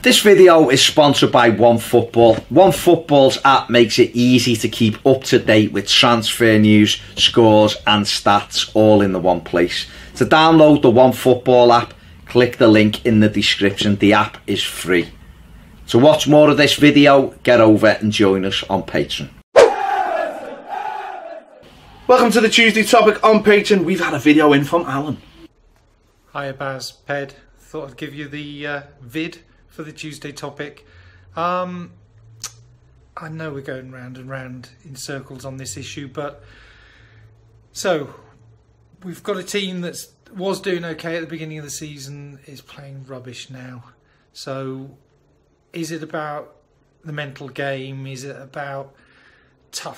This video is sponsored by OneFootball. OneFootball's app makes it easy to keep up to date with transfer news, scores and stats all in the one place. To download the OneFootball app, click the link in the description. The app is free. To watch more of this video, get over and join us on Patreon. Welcome to the Tuesday topic on Patreon. We've had a video in from Alan. Hiya Baz, Ped. Thought I'd give you the vid for the Tuesday topic. I know we're going round and round in circles on this issue, but so we've got a team that was doing okay at the beginning of the season, is playing rubbish now. So is it about the mental game? Is it about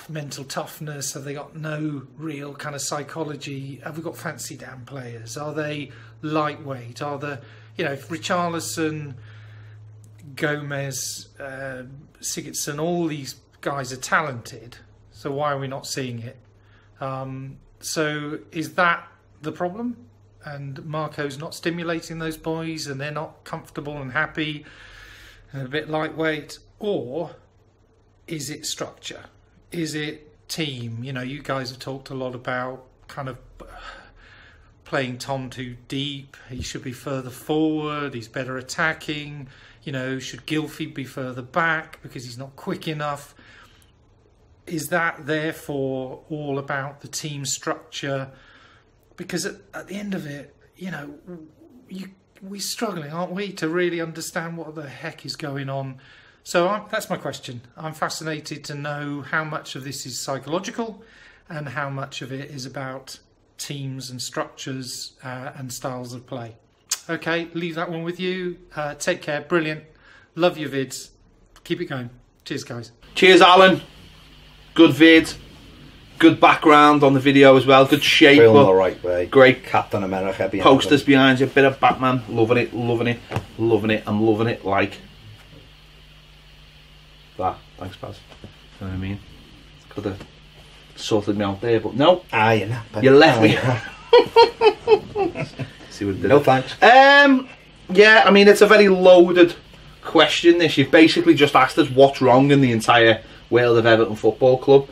mental toughness? Have they got no real kind of psychology? Have we got fancy down players? Are they lightweight? Are the, you know, if Richarlison, Gomez, Sigurdsson, all these guys are talented, so why are we not seeing it? So is that the problem? And Marco's not stimulating those boys and they're not comfortable and happy and a bit lightweight? Or is it structure? Is it team? You know, you guys have talked a lot about kind of playing Tom too deep. He should be further forward. He's better attacking. You know, should Gylfi be further back because he's not quick enough? Is that therefore all about the team structure? Because at the end of it, you know, we're struggling, aren't we, to really understand what the heck is going on. So that's my question. I'm fascinated to know how much of this is psychological and how much of it is about teams and structures and styles of play. Okay, leave that one with you. Take care. Brilliant. Love your vids. Keep it going. Cheers, guys. Cheers, Alan. Good vid. Good background on the video as well. Good shape. Feeling the right way. Great. Captain America behind Posters behind you. Bit of Batman. Loving it. Loving it. Loving it. I'm loving it. Like that. Thanks, Baz. You know what I mean? Could have sorted me out there, but no. You left me. See what I did. No thanks. Yeah, I mean, it's a very loaded question, this. You've basically just asked us what's wrong in the entire world of Everton Football Club.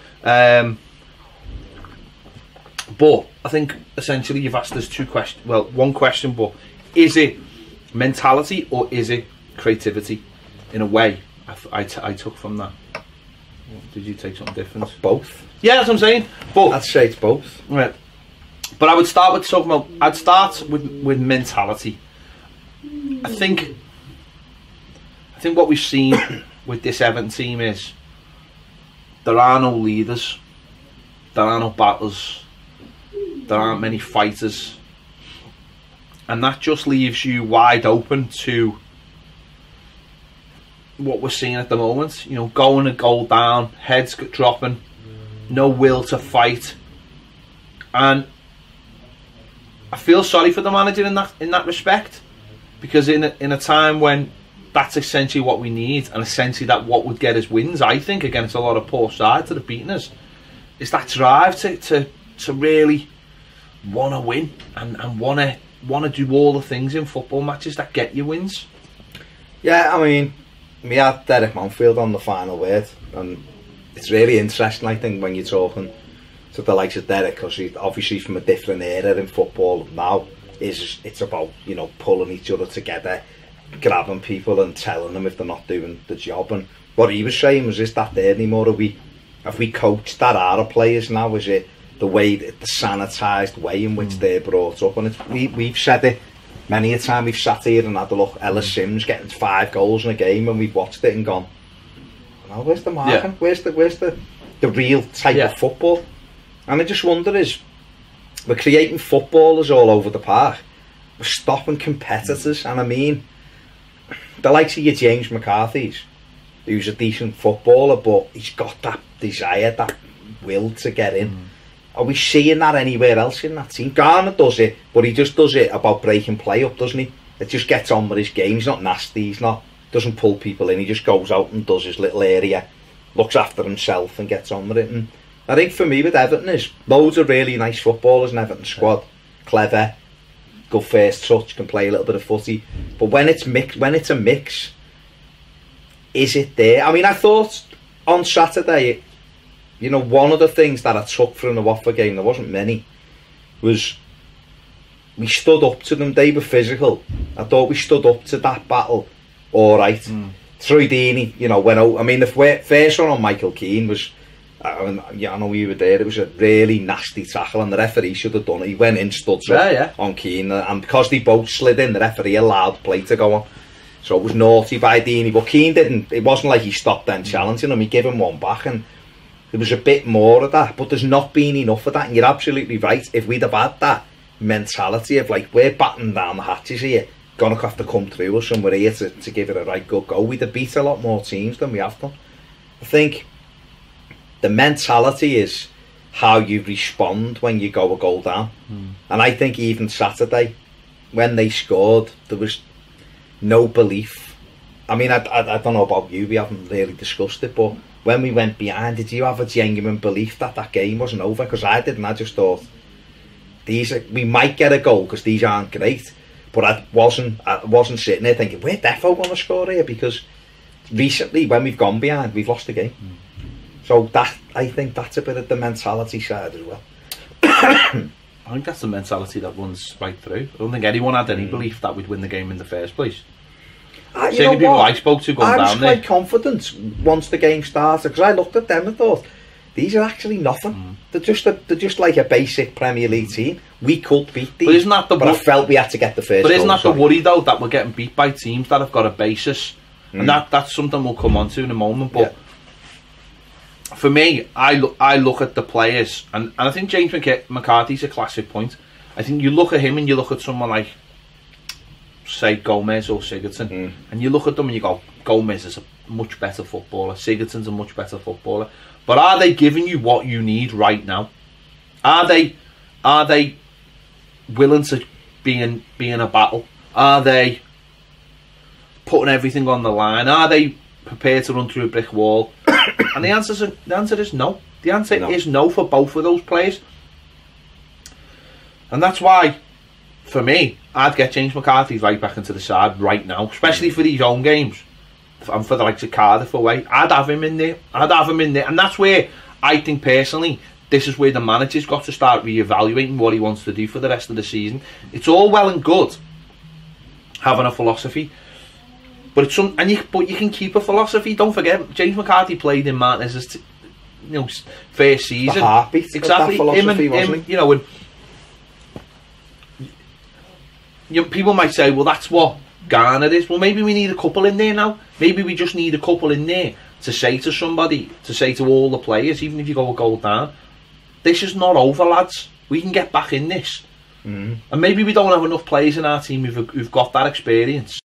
But I think essentially you've asked us two questions. Well, one question, but is it mentality or is it creativity? In a way, I took from that. Did you take something different? Both. Yeah, that's what I'm saying. But I'd say it's both. Right. But I would start with talking about. I'd start with mentality. I think what we've seen with this Everton team is there are no leaders, there are no battlers, there aren't many fighters, and that just leaves you wide open to what we're seeing at the moment. You know, going a goal down, heads dropping, no will to fight, and I feel sorry for the manager in that respect, because in a time when that's essentially what we need, and essentially that what would get us wins, I think, against a lot of poor sides that have beaten us, is that drive to really want to win and want to do all the things in football matches that get you wins. Yeah, I mean, we had Derek Manfield on the final word, and it's really interesting, I think, when you're talking to the likes of Derek, because he's obviously from a different era in football now. It's about, you know, pulling each other together, grabbing people and telling them if they're not doing the job. And what he was saying was, is that there anymore? Have we coached that out of players now? Is it the way, the sanitised way in which they're brought up? And we've said it many a time. We've sat here and had a look. Ellis Sims getting 5 goals in a game, and we've watched it and gone, well, where's the marking? Yeah. Where's the real type of football? And I just wonder, is we're creating footballers all over the park, we're stopping competitors. And I mean, the likes of your James McCarthy's, who's a decent footballer, but he's got that desire, that will to get in. Are we seeing that anywhere else in that team? Garner does it, but he just does it about breaking play up, doesn't he? It just gets on with his game. He's not nasty, doesn't pull people in. He just goes out and does his little area, looks after himself and gets on with it. And I think for me with Everton is loads of really nice footballers in Everton squad, clever, good first touch, can play a little bit of footy. But when it's a mix, is it there? I mean, I thought on Saturday, you know, one of the things that I took from the Watford game, there wasn't many, was we stood up to them. They were physical. I thought we stood up to that battle all right. Troy Deeney, you know, went out. I mean, the first one on Michael Keane was, yeah, I know you were there, it was a really nasty tackle and the referee should have done it. He went in, stood up on Keane, and because they both slid in, the referee allowed play to go on. So it was naughty by Deeney, but Keane didn't, it wasn't like he stopped then challenging him, he gave him one back, and there was a bit more of that, but there's not been enough of that, and you're absolutely right. If we'd have had that mentality of like, we're batting down the hatches here, gonna have to come through us and we're here to give it a right good go, we'd have beat a lot more teams than we have done. I think the mentality is how you respond when you go a goal down. And I think even Saturday, when they scored, there was no belief. I mean, I don't know about you, we haven't really discussed it, but when we went behind, did you have a genuine belief that that game wasn't over? Because I didn't. I just thought, we might get a goal because these aren't great. But I wasn't sitting there thinking, we're defo going to score here, because recently when we've gone behind, we've lost the game. So that, I think that's a bit of the mentality side as well. I think that's the mentality that runs right through. I don't think anyone had any belief that we'd win the game in the first place. Certainly people I spoke to going down there. I was quite confident once the game started, because I looked at them and thought, these are actually nothing. They're just like a basic Premier League team. We could beat these, but isn't that I felt we had to get the first. But isn't that the worry though, that we're getting beat by teams that have got a basis, and that's something we'll come on to in a moment. But for me, I look at the players, and I think James McCarthy's a classic point. I think you look at him and you look at someone like, say, Gomez or Sigurdsson, and you look at them and you go, Gomez is a much better footballer, Sigurdsson's a much better footballer, but are they giving you what you need right now? Are they willing to be in a battle? Are they putting everything on the line? Are they prepared to run through a brick wall? And the answer is no. The answer is no for both of those players. And that's why, for me, I'd get James McCarthy right back into the side right now, especially for these home games and for the likes of Cardiff away. I'd have him in there. And that's where I think personally, this is where the manager's got to start reevaluating what he wants to do for the rest of the season. It's all well and good having a philosophy, but you can keep a philosophy. Don't forget, James McCarthy played in Martinez's first season. The heartbeat exactly. Of that philosophy, wasn't he? You know, and people might say, well, that's what Garner is. Well, maybe we need a couple in there now. Maybe we just need a couple in there to say to somebody, to say to all the players, even if you go a goal down, this is not over, lads. We can get back in this. And maybe we don't have enough players in our team who've got that experience